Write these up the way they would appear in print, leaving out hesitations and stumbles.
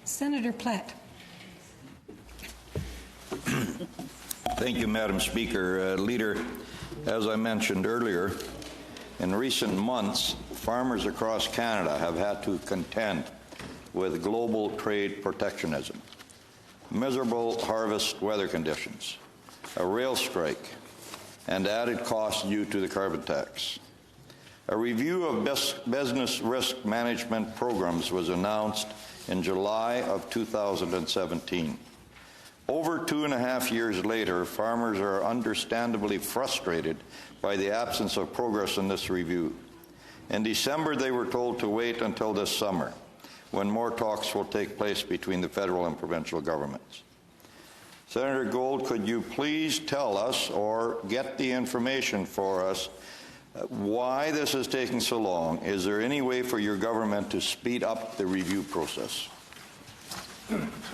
Senator Platt. Thank you, Madam Speaker. Leader, as I mentioned earlier, in recent months, farmers across Canada have had to contend with global trade protectionism, miserable harvest weather conditions, a rail strike, and added costs due to the carbon tax. A review of business risk management programs was announced in July of 2017. Over 2.5 years later, farmers are understandably frustrated by the absence of progress in this review. In December, they were told to wait until this summer, when more talks will take place between the federal and provincial governments. Senator Gold, could you please tell us, or get the information for us, why this is taking so long? Is there any way for your government to speed up the review process?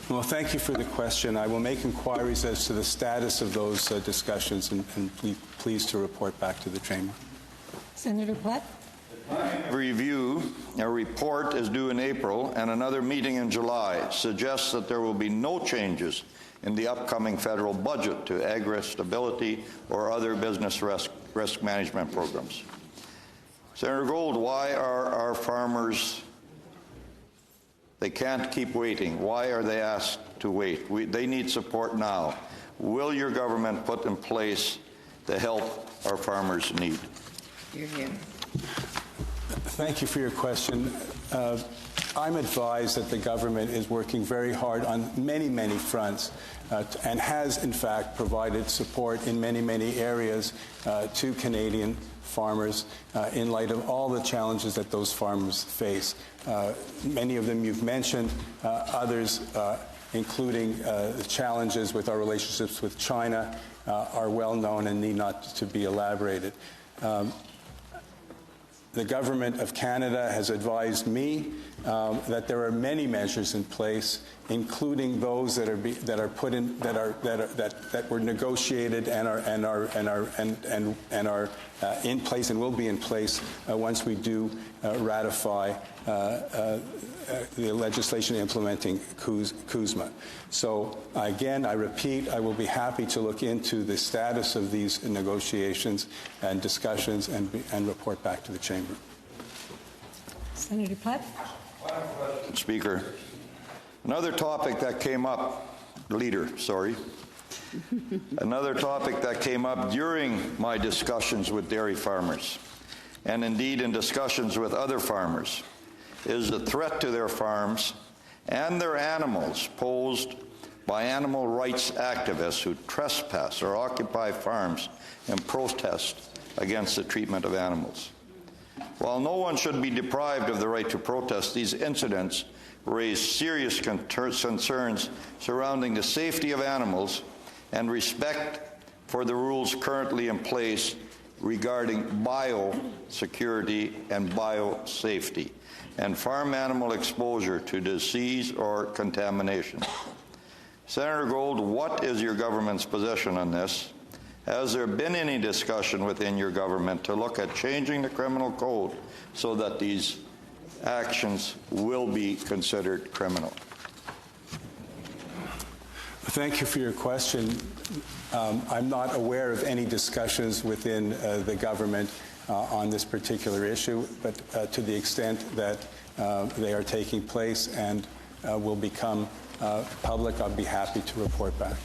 Well, thank you for the question. I will make inquiries as to the status of those discussions and be pleased to report back to the Chamber. Senator Platt. Review, a report is due in April, and another meeting in July suggests that there will be no changes in the upcoming federal budget to agri-stability or other business risk management programs. Senator Gold, why are our farmers, they can't keep waiting? Why are they asked to wait? They need support now. Will your government put in place the help our farmers need? You're here. Thank you for your question. I'm advised that the government is working very hard on many, many fronts and has, in fact, provided support in many, many areas to Canadian farmers in light of all the challenges that those farmers face. Many of them you've mentioned, others, including the challenges with our relationships with China, are well known and need not to be elaborated. The Government of Canada has advised me that there are many measures in place, including those that were negotiated and are in place and will be in place once we do ratify the legislation implementing CUSMA. So again, I repeat, I will be happy to look into the status of these negotiations and discussions and report back to the Chamber. Senator Platt. Speaker, another topic that came up, another topic that came up during my discussions with dairy farmers, and indeed in discussions with other farmers, is the threat to their farms and their animals posed by animal rights activists who trespass or occupy farms in protest against the treatment of animals. While no one should be deprived of the right to protest, these incidents raise serious concerns surrounding the safety of animals and respect for the rules currently in place regarding biosecurity and biosafety and farm animal exposure to disease or contamination. Senator Gold, what is your government's position on this? Has there been any discussion within your government to look at changing the criminal code so that these actions will be considered criminal? Thank you for your question. I'm not aware of any discussions within the government on this particular issue, but to the extent that they are taking place and will become public, I'll be happy to report back.